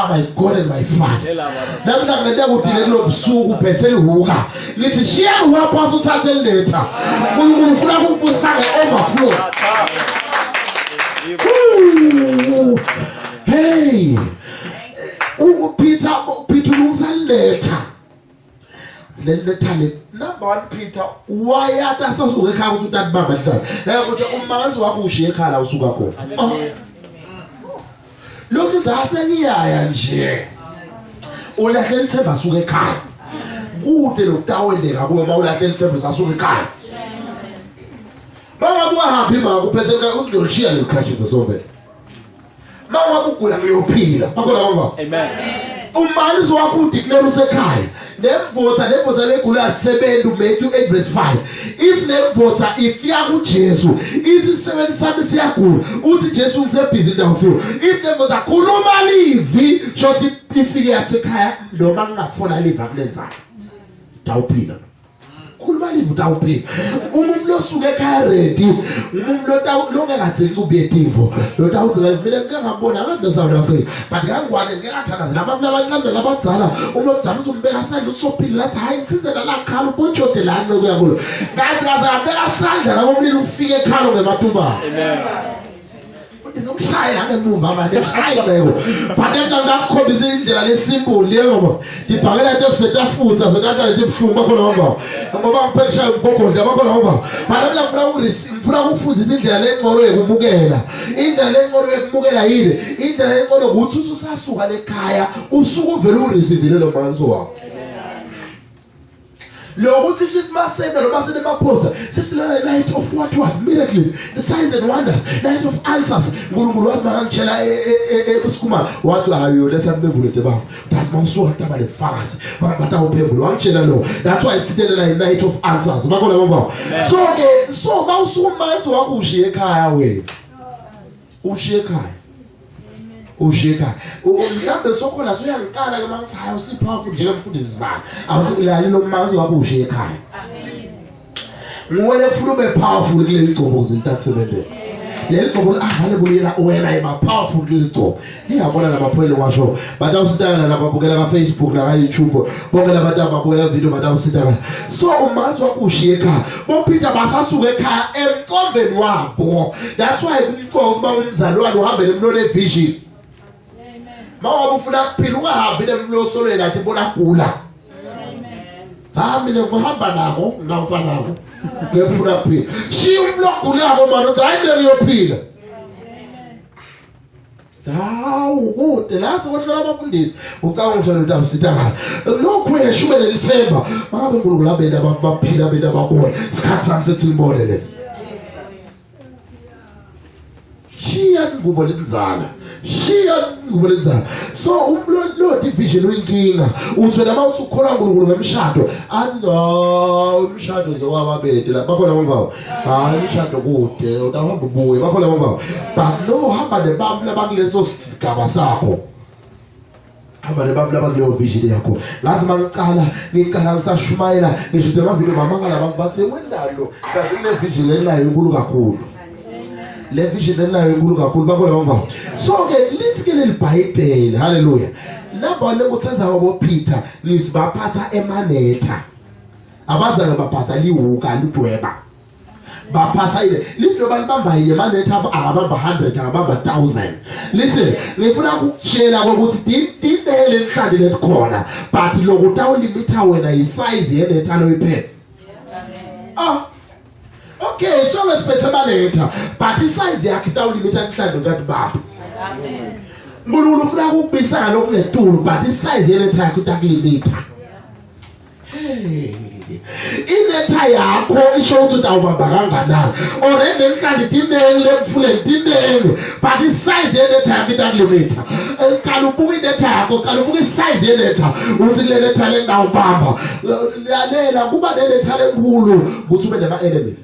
my God and my Father namhla ngenda kudile kulobusuku uphethe lihuka ngithi shiya lihuka phasi uthathe liletha uNkulunkulu ufuna ukubusa ngeoverflow. Hey, Peter usaletha siletha le number 1 Peter wayata sasuke ekhaya ukuthi utatibamba lihlala la ukuthi umanzi wakho ushiye ekhala usuka khona lo mzase ngiyaya nje ulahlela ithemba asuka ekhaya kude lokutawendeka kuwe mawulahlela ithemba sasuka ekhaya mama buhambi mama uphethe usilolishiya le crisis sovela mama ukugula ngiyophila bakhona baba Amen. umali wakho udeclare usekhaya nemvotha legula sebendu Matthew 8:5 if nemvotha ifika kuJesu ithi seven sami siyagula uthi Jesu ngisebhizi ndawufika if nemvotha khuluma livi shothi ifike yasekhaya noma ngingafona liva kulenzana dawuphila khuluma livi dawuphila umuntu losuka ekhaya ready umuntu longekathe incube yetimvo lo tawuthi mina ngingabona ngade South Africa but ngangwane ngekathandazela abantu abancane labadzala umuntu omzama uzombeka sandla usophila lathi hayi ngitsizela la khala ubonjode la nceke yakulo ngathi kaze abeka sandla la komlilo ufike ekhalo ngematumba. Amen. Izomshaya ngemuva manje mshayileko bathatha ngakukhombisa indlela lesimboli yebo dibhakela into setafutha zetashaya ibhlungu bakhona ngoba ngipheksha ngogodla bakhona ngoba bathatha ngifuna ukufundisa indlela lengcolo yekumukela indlela lengcolo yekumukela yini indlela lengcolo ukuthi usasuka lekhaya usuku uvela ureceive lo manzo wakho lokuthi sithi masenda lo masenda maphosa sisila night of what miracles the signs and wonders night of answers uNkulunkulu wathi mangangitshela esikhuma wathi hayo letha bevule debafu that's mawusuka ntaba lefakazi bata uphevule wangitshela lo that's why sitele la night of answers bakona baba so bawusuka umanzi wakho ushiye ekhaya wena ushiye ekhaya ushika mhlambe sokhona soyangiqala ke mangithi usipowerful njengemfundisi Sibani awusilali lo manzi wakho ushiye ekhaya ngone ufuna ube powerful kule igcobo zintakusebenzela leli gcobo avale buyela wena iba powerful kule igcobo ngiyabona labaphwele washo batawusitana lababukela ka Facebook na ka YouTube bonke labantu ababukela video batawusitana so umanzi wakho ushiye ekhaya bo Peter basasuka ekhaya emqomveni wabo that's why kumqoka uba umzali wakhe uhambele emlone vision mawa ufuna kuphila ungahambi nemlosolo lathi bona gula mina ngohamba nako ngawufa nako ngefuna kuphila shiya umlogula yabo manje uthi hayi mina ngiyophila hawu kude la sokuhlola abafundisi ucabanga ukuthi wena usitaka lokho yeshube nelithemba mangabe uNkulunkulu abenda baphila abenda babona isikhathi sami sethi ngibone lesi shiya ngubo lenzala so umlolo division uyinkinga uthi wena mawuthi ukholwa uNkulunkulu ngemshado athi no umshado zokwababede la bakhona ngoba hayi umshado kude utahamba ubuye bakhona ngoba but no hamba nebambu labakuleso sigaba sakho hamba nebambu labakuleyo vision yakho ngathi mangiqala ngisashumayela ngisho namavidiyo mamangala abantu bathi wendalo kahle le vision lenayo inkulu kakhulu le vision enayo enkulu kakhulu bakho bamba. So ke lithi ke leli Bible, hallelujah. Namba lekuthenza ngobo Peter lithi baphatha emanetha. Abazange baphatha liwuka lidweba. Baphatha ile lidweba libamba ile manetha abamba 100 abamba 1000. Listen, ngifuna ukutshela ukuthi dinele lihlandi letikhona but lokuthi ulimitha wena isize yenetha loyiphethe. Okay, so let's put emanetha but isize yakhe tawulimitha lihlandi ngathi baba. Amen. Ngulu ufuna ukubisana lokungetulu but isize yenetha yakhe utakulimitha. Hey. Inetha yakho isho ukuthi awubamba kanganani already emhlanje dinenge lemfule dinenge but isize yenetha yakho itakulimitha esikhala ubuka inetha yakho khala ubuka isize yenetha uthi le netha le ndawo bamba lalela kuba nenetha lenkulu ukuthi ube nema enemies.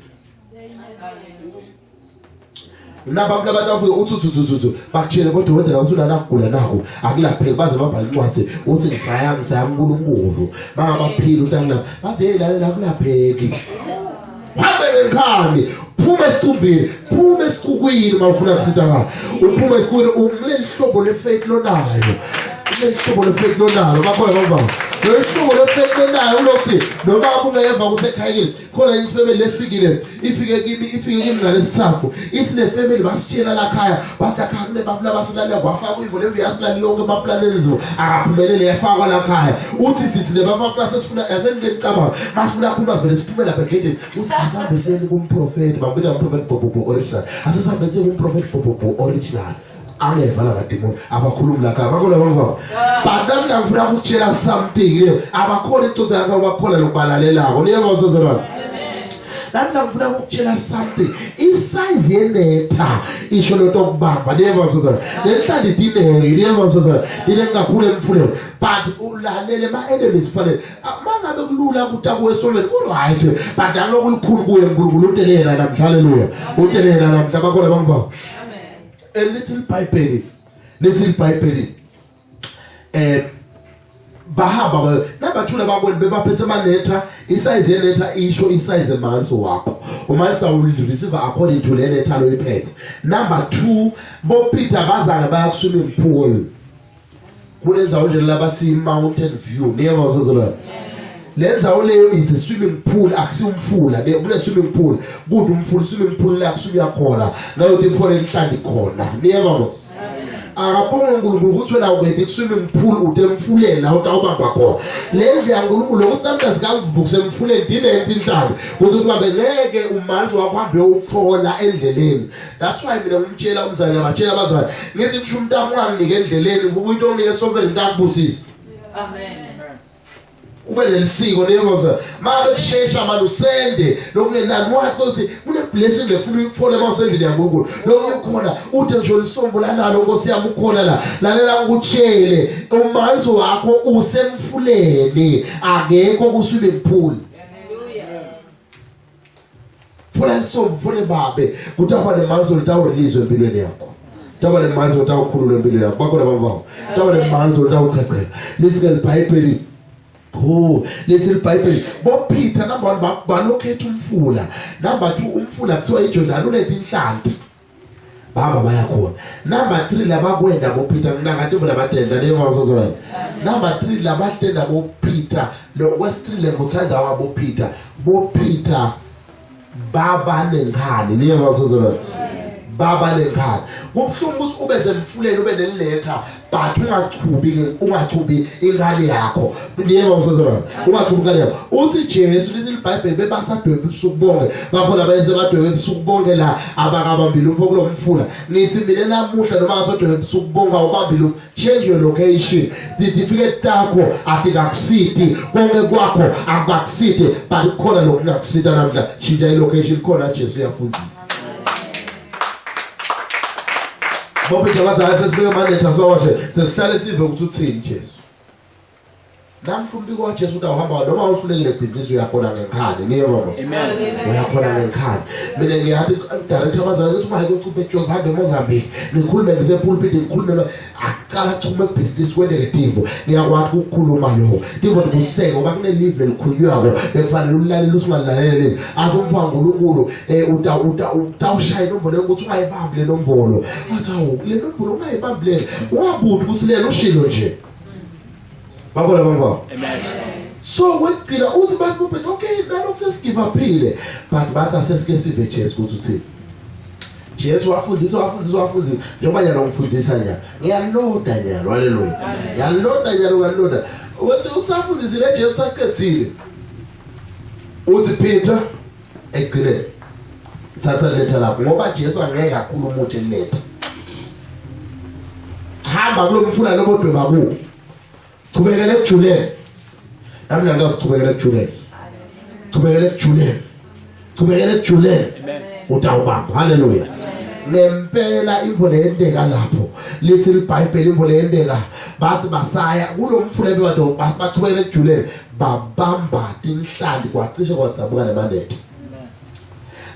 Nabantu abafike uthi bakutshele kodwa wena usuna kugula nakho akulapheki baze babhala incwadi uthi ngisaya uNkulunkulu bangabaphili utangina bathi hey lalela akulapheki hambe ekhani phuma esicumbini phuma esicukwini mawufuna kusitha nga uphuma esicukwini umleli hlobo lefaith lonayo lehlobo lefaith lonalo bakhona ngoba lehlobo lefaith lonayo ulokuthi noma ungeva kusekhayile khona insifebe lefikile ifike kimi ngalesithafu ithi le family basitshela la khaya basakhaya kune bafuna basilala kwafaka ivolve yasilala lonke emaplaneni akaphumelele yafakwa la khaya uthi sithi le bafana sesifuna asengicabanga masifuna khuluma vele siphumela begedeni uthi asahambe siyeni kumprofeti bambina umprofeti Bobo original asahambe siyeni kumprofeti Bobo original angeva la bademoni abakhuluma la khaya bakhola bangaba but nami ngifuna ukutshela something abakhona into yakho abakhola lokubalalelako niyabazozana. Nami ngifuna ukutshela something isize yenetha isho lo tokubamba niyabazozana lenhlandi dinenge niyabazozana dine kakhulu emfuleni but ulalele ma enemies fanele mangabe kulula ukuthi akuwesomeni ku right but naloku likhulu kuye uNkulunkulu utelena namhla haleluya utelena namhla bakhola bangaba. A little Bible bahamba nabathula bakwena bebaphethe amanetha isize yenetha isho isize manso wakho umanso will receive according to le netha loyiphethe. Number 2 bo Peter bazange bayakuswim pool kulenza nje labathi mountain view niyabazozana lenza uleyo is a swimming pool akusi umfula kule swimming pool kude umfula swimming pool la kusubya khona ngayo imfole lihlandi khona niyabamos akabonga uNkulunkulu ukuthi wena ubede swimming pool utemfulela utawubamba khona lendle yaNkulunkulu lokusitamta sikavubukuse emfuleni dinento inhlandi ukuthi ubambe ngeke umanzi wakho hambe ukuthola endleleni. That's why mina ngimtshela umzali abatshela abazali ngithi ngisho umntana unganginike endleleni ukuthi onike sovele ntakubusisi. Amen. Ube lelisiko niyabona mabe kushesha manje usende lokungenani wathi ukuthi kune blessing lefuna ukufona mawusendlini yaNkulunkulu lokukhona uthi nje lisombula nalo Nkosi yami ukhona la lalela ukutshele umanzi wakho usemfuleni akekho kuswimming pool. Funa lisombu funa babe ukuthi abane manzi litawu release empilweni yakho tabale manzi litawu khulula empilweni yakho bakho nabamvayo tabale manzi litawu chachela lesikele Bible. Oh, little Bible. Bo Peter number 1 balokhetha umfula. Number 2 umfula kuthiwa iJordan ulethe inhlanti. Baba bayakhona. Number 3 labakwenda bo Peter nginangathi bona batenda neyemawusozona. Number 3 labatenda bo Peter lo West 3 lengothanda wabo Peter. Bo Peter baba nengane neyemawusozona. Baba lekhaya kubhlungu ukuthi ube semfuleni ube neliletha but ungachubi ingane yakho niyeba usozona ungachubi ingane yakho uthi Jesu lithi iBhayibheli bebasadwebe usukubonge bakhona bayese badwebe usukubonge la abakabambile umfoko lomfula nithi mina namuhla noma ngasodwebe usukubonga ubambile change your location certificate yakho atikakusiti konke kwakho akakusiti but khona lokungakusita namhla shintsha ilocation khona Jesu uyafundisa. Bobi jabaza sesibeke manetha sawashe sesihlale sive ukuthi uthini Jesu namhlumbi kwaJesu ukuthi awuhamba noma uhlulekile ibhizinisi uyakhona ngekhadi niye mamos uyakhona ngekhadi mina ngiyathi director abazana ukuthi uma ngicuphe Jones hambe eMozambique ngikhulume ngisepulpit ngikhulume aqala chume ibhizinisi kwenegative ngiyakwazi ukukhuluma lo ndipo kuseke ngoba kune live elikhuluyako ekufanele ulalele usingalalele athi umfana uNkulunkulu utawushaya inombolo ukuthi ungayibambi le nombolo athi awu le nombolo ungayibambi le ungabuthi kusilela ushilo nje bakho bamba so kwegcina uthi basibuphe okay nalokho sesigive uphile but bathi asesike sive Jesu ukuthi uthini Jesu wafundisa njengoba nyalo ngifundisa nyalo ngiyaloda nyalo haleluya ngiyaloda uthi usafundisile Jesu saqedile uthi Peter egcine thatha letha lapho ngoba Jesu angeke akhuluma umuntu eletha hamba kulomfula lobodwe babu thubekele ejuleni namhlanje thubekele ejuleni utawubamba haleluya ngempela imvula yendeka lapho lithi iBhayibheli imvula yendeka bathi basaya kulomfula bebathi bathubekele ejuleni babamba inhlandi kwacishe kwadzabuka nemanethe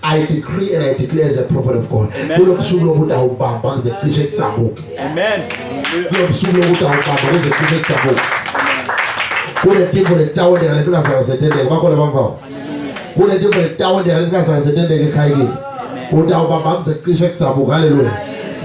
I decree and I declare as a prophet of God. Kulobusuku lokuthi awubamba kuze cishe kudzabuke. Amen. Kulobusuku lokuthi awubamba kuze cishe kudzabuke. Kule timbo letawondeka letingazazetendeke bakhona bamvayo. Kule timbo letawondeka letingazazetendeke ekhayeni. Utawubamba kuze cishe kudzabuke. Haleluya.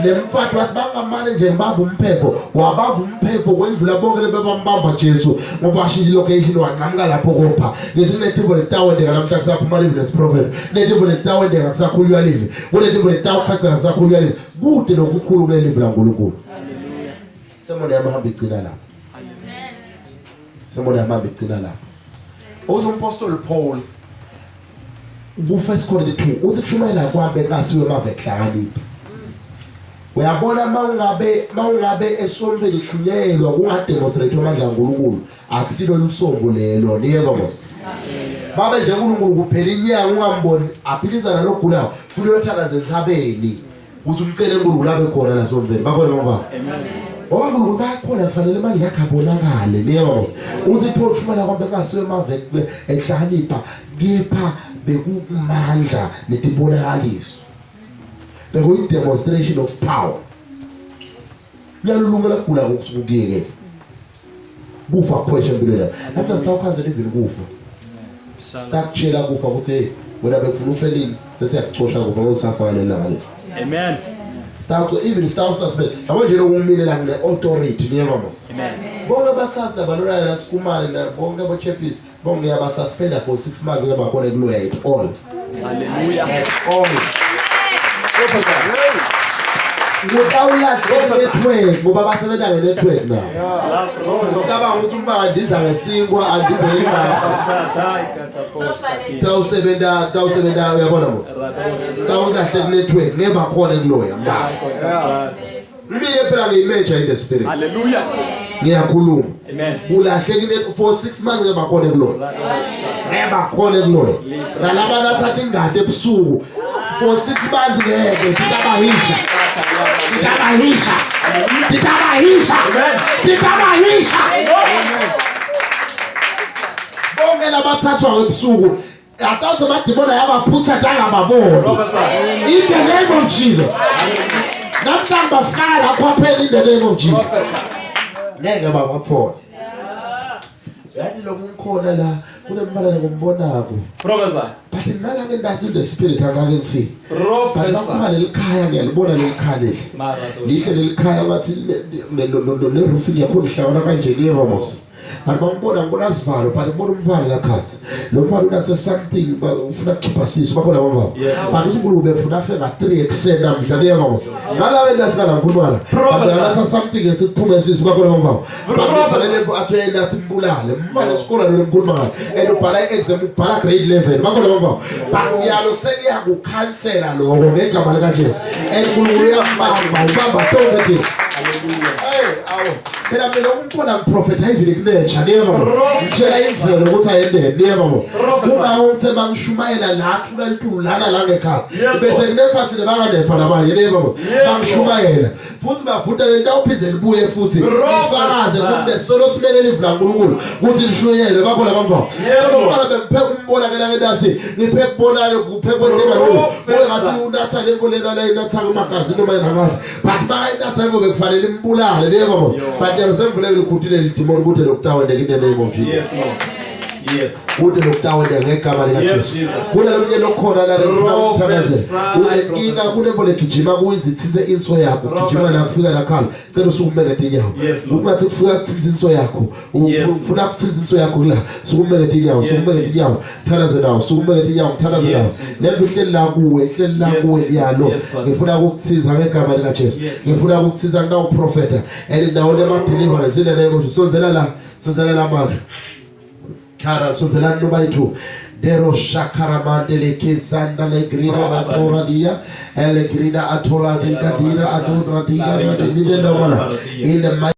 Nemfati wathi bangamane nje ngibamba umphefo wabamba umphefo kwendlula bonke lebebambamba Jesu ngoba washintsha location wancamuka lapho kopha ngithi kunetimbo letawondeka namhla kusaphuma live lesiprophet netimbo letawondeka kusakhulunywa live kunetimbo letawukhaqeka kusakhulunywa live kude lokukhulu kule live laNkulunkulu haleluya semona yamahamba igcina lapho amen semona yamahamba igcina lapho uZapostle Paul ku 1 Corinthians 2 uthi kushumayela kwambe kasiwe maveklakaliphi uyabona mawungabe esomveli kushunyelwa kungademonstrate amandla kaNkulunkulu akusilo lusombo lelo niyeka mos babe nje uNkulunkulu kuphela inyanga ungamboni aphilizana nogulayo futhi uyothanda zensabeni ukuthi umcele uNkulunkulu abe khona la somveli bakhona ngoba amen ngoba uNkulunkulu bayakhona kufanele manje yakhabonakale niyeka mos uthi Paul shumana kwambe kasiwe mavek ehlakanipha kepha bekumandla netibonakaliso bekuyi demonstration of power yalulungela kugula ukuyeke kufa question bilona lapha sitawukhanzela even kufa stakutshela kufa ukuthi wena bekufuna ufelile sesiyakucosha kufa ngosafana nalo amen even suspend yabo nje lokumilela ngene authority niyemamos amen bonke bathatha nabalona la sikumane na bonke abo chapters bonke yabasuspenda for 6 months ngaba khona kuloya at all hallelujah at all ngutawulahle network ngoba basebenza nge-network now ngicabanga ukuthi uma andiza ngesinkwa andize tawusebenza uyabona mos tawulahle ku-network ngeke bakhona kuloya mba mine phela ngiyimeja in the spirit hallelujah ngiyakhuluma amen ulahle for 6 months ngeke bakhona kuloya ngeke bakhona kuloya nalabana athatha ingadi ebusuku for 6 months ngeke titabahisha bonke labathathwa ebusuku atawuthi amadimona yabaphutha tangababona in the name of Jesus namhlanje bafala kwaphela in the name of Jesus ngeke babafona yani lo munkhona la kunembala ngombonako prophesy but nala ke ndasi the spirit angake ngifike prophesy uma lelikhaya ngiyalibona lelikhaya lihle lelikhaya ngathi le roof yakho lihlawula kanje niye mos ngibona sivalo but ngibona umvalo la khathi lo mfana unathi something ufuna keep sisi bakhona baba but uSinkulunkulu befuna afika 3 ekseni namhla niye mos ngala wena sikala ngikhuluma la unathi something ethi kuphume sisi bakhona baba bafanele athi yena simbulale mfana isikole lo ngikhuluma ngayo and ubhala exam ubhala grade 11 bakhona baba but yalo sekuyakukhansela lokho ngegama lika Jesu and uNkulunkulu uyabamba ubamba tonke hallelujah hey awu phela mina umkhona ngiprofetha ivile kunecha niyema ngitshela imvelo ukuthi ayendele niyema kungawo ukuthi bangishumayela lathi ulantulu lana la ngekhaya bese kunefasi lebanganefa nabanye niyema bangishumayela futhi bavuta le ndawo pheze libuye futhi ifakaze ukuthi besolo simelele ivula uNkulunkulu ukuthi lishuyele bakho labamva sokuqala bempheka umbona ke la ngentasi ngipheka kubonayo kupheka njengaloko ngathi unatha le mbolena la inatha kumagazi noma inakala but bayinatha ngoba kufanele imbulale niyema but yena semvulele ukuthile lidimoni ukuthi lokutawa ndekine name of Jesus. Yes, Lord. Yes. Ude lokutawa ngegama lika Jesu. Kuna lonke lokhona la lefuna ukuthandaze. Unenkinga kunembo legijima kuyizithize inso yakho. Gijima la kufika la khala. Cela usukumekethe inyawo. Ungathi kufika kuthinza inso yakho. Ufuna kuthinza inso yakho la. Sukumekethe inyawo, sukumekethe inyawo. Thandaze nawo, sukumekethe inyawo, thandaze nawo. Lembe ihleli la kuwe, ihleli la kuwe yalo. Ngifuna ukuthinza ngegama lika Jesu. Ngifuna ukuthinza nawo profeta. Elindawo lemadeliverance in the name of Jesus. Sonzela la manje. Kara sonzela nobody too. Dero shakaramande le kesanda le grina atora dia, ele grina atola grina dira adora dia, in the